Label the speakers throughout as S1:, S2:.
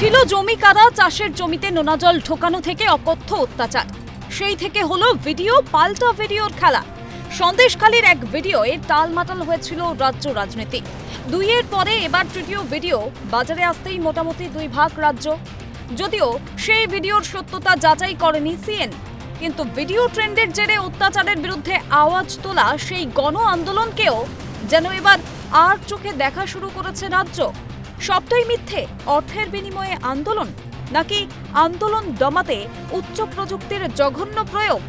S1: ছিল জমি কাদা, চাষের জমিতে নোনা জল ঢোকানো থেকে অকথ্য অত্যাচার, সেই থেকে হলো ভিডিও পাল্টা ভিডিওর খেলা। সন্দেশখালীর এক ভিডিওয়ে টালমাটাল হয়েছিল রাজ্য রাজনীতি। দুইয়ের পরে এবার তৃতীয় ভিডিও বাজারে আসতেই মোটামুটি দুই ভাগ রাজ্য। যদিও সেই ভিডিওর সত্যতা যাচাই করেনি সিএন, কিন্তু ভিডিও ট্রেন্ডের জেরে অত্যাচারের বিরুদ্ধে আওয়াজ তোলা সেই গণ আন্দোলনকেও যেন এবার আর চোখে দেখা শুরু করেছে রাজ্য। সবটাই মিথ্যে, অর্থের বিনিময়ে আন্দোলন, নাকি আন্দোলন দমাতে উচ্চ প্রযুক্তির জঘন্য প্রয়োগ?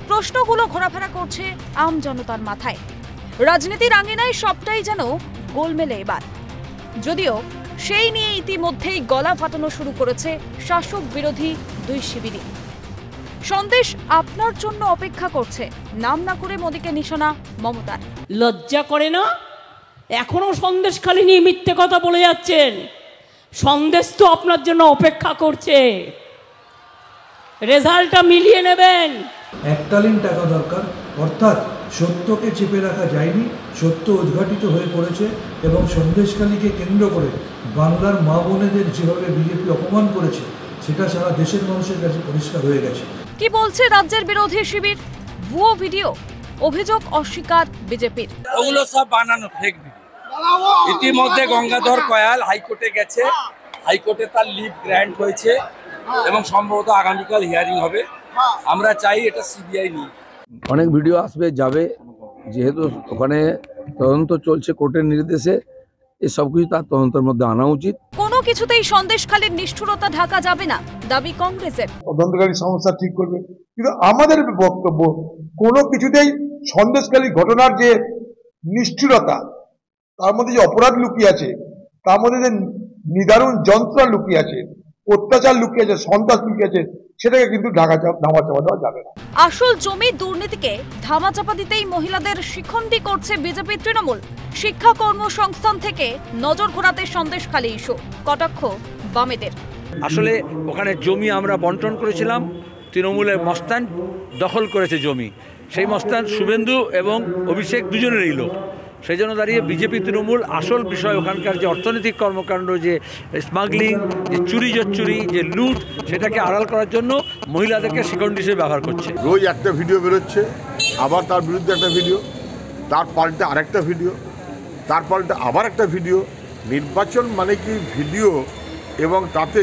S1: প্রশ্নগুলো ঘোরাফেরা করছে আম জনতার মাথায়। রাজনীতির আঙিনায় সবটাই যেন গোলমেলে এবার। যদিও সেই নিয়ে ইতিমধ্যেই গলা ফাটানো শুরু করেছে শাসক বিরোধী দুই শিবিরই। সন্দেশ আপনার জন্য অপেক্ষা করছে, নাম না করে মোদীকে নিশানা মমতার।
S2: লজ্জা করে না? এখনো সন্দেশখালী নিয়ে মিথ্যে কথা বলে যাচ্ছেন। সন্দেশ তো আপনার জন্য অপেক্ষা করছে, রেজাল্টটা মিলিয়ে নেবেন।
S3: এককালীন টাকা দরকার, অর্থাৎ সত্যকে চেপে রাখা যায়নি, সত্য উদ্ঘাটিত হয়ে পড়েছে এবং সন্দেশখালীকে কেন্দ্র করে বাংলার মা বোনেদের যেভাবে বিজেপি অপমান করেছে সেটা সারা দেশের মানুষের কাছে পরিষ্কার হয়ে গেছে।
S1: কি বলছে রাজ্যের বিরোধী শিবির? ভুয়ো ভিডিও, অভিযোগ অস্বীকার বিজেপির।
S4: ওগুলো সব বানানো ফেক ভিডিও। ইতিমধ্যে গঙ্গাধর কয়াল হাইকোর্টে গেছে, হাইকোর্টে তার লিভ গ্র্যান্ট হয়েছে এবং সম্ভবত আগামীকাল হিয়ারিং হবে। আমরা চাই এটা সিবিআই নিয়ে।
S5: অনেক ভিডিও আসবে যাবে, যেহেতু ওখানে তদন্ত চলছে কোর্টের নির্দেশে, এই সব কিছু তার তদন্তের মধ্যে আনা উচিত।
S1: কোনো কিছুতেই সন্দেশখালীর নিষ্ঠুরতা ঢাকা যাবে না, দাবি কংগ্রেসের।
S6: তদন্তকারী সংস্থা ঠিক করবে, কিন্তু আমাদের বক্তব্য কোনো কিছুতেই সন্দেশখালী ঘটনার যে নিষ্ঠুরতা, তার মধ্যে যে অপরাধ লুকিয়ে আছে, তার মধ্যে যে নিদারুণ যন্ত্রণা লুকিয়ে আছে, অত্যাচার লুকিয়ে আছে, সন্ত্রাস লুকিয়ে আছে, সেটাকে কিন্তু ধামাচাপা দেওয়া যাবে না।
S1: আসল জমি দুর্নীতিকে ধামাচাপা দিতেই মহিলাদের শিখণ্ডি করছে বিজেপি তৃণমূল। শিক্ষা কর্মসংস্থান থেকে নজর ঘোরাতে সন্দেশখালী ইস্যু, কটাক্ষ বামেদের।
S4: আসলে ওখানে জমি আমরা বন্টন করেছিলাম, তৃণমূলের মস্তান দখল করেছে জমি। সেই মস্তান শুভেন্দু এবং অভিষেক দুজনেরই লোক। সেই জন্য দাঁড়িয়ে বিজেপি তৃণমূল আসল বিষয় ওখানকার যে অর্থনৈতিক কর্মকাণ্ড, যে স্মাগলিং, যে চুরি জচ্চুরি, যে লুট, সেটাকে আড়াল করার জন্য মহিলাদেরকে শিখণ্ডি হিসেবে ব্যবহার করছে।
S7: রোজ একটা ভিডিও বেরোচ্ছে, আবার তার বিরুদ্ধে একটা ভিডিও, তার পাল্টে আরেকটা ভিডিও, তার পাল্টে আবার একটা ভিডিও। নির্বাচন মানে কি ভিডিও এবং তাতে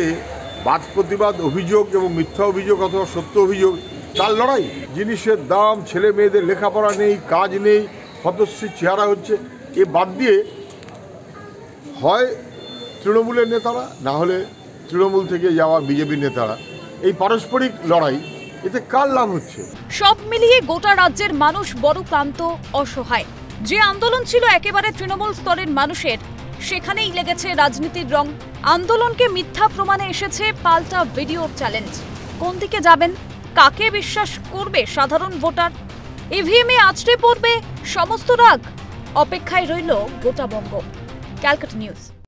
S7: বাদ প্রতিবাদ, অভিযোগ এবং মিথ্যা অভিযোগ অথবা সত্য অভিযোগ, তার লড়াই। জিনিসের দাম, ছেলে মেয়েদের লেখাপড়া নেই, কাজ নেই, হতশ্রী চেহারা হচ্ছে। এ বাদ দিয়ে হয় তৃণমূলের নেতারা, না হলে তৃণমূল থেকে যাওয়া বিজেপির নেতারা, এই পারস্পরিক লড়াই, এতে কার লাভ হচ্ছে?
S1: সব মিলিয়ে গোটা রাজ্যের মানুষ বড় ক্লান্ত, অসহায়। যে আন্দোলন ছিল একেবারে তৃণমূল স্তরের মানুষের, সেখানেই লেগেছে রাজনীতির রং। আন্দোলনকে মিথ্যা প্রমাণে এসেছে পাল্টা ভিডিওর চ্যালেঞ্জ। কোন দিকে যাবেন? কাকে বিশ্বাস করবে সাধারণ ভোটার? ইভিএমে আছড়ে পড়বে সমস্ত রাগ? অপেক্ষায় রইল গোটা বঙ্গ। ক্যালকাটা নিউজ।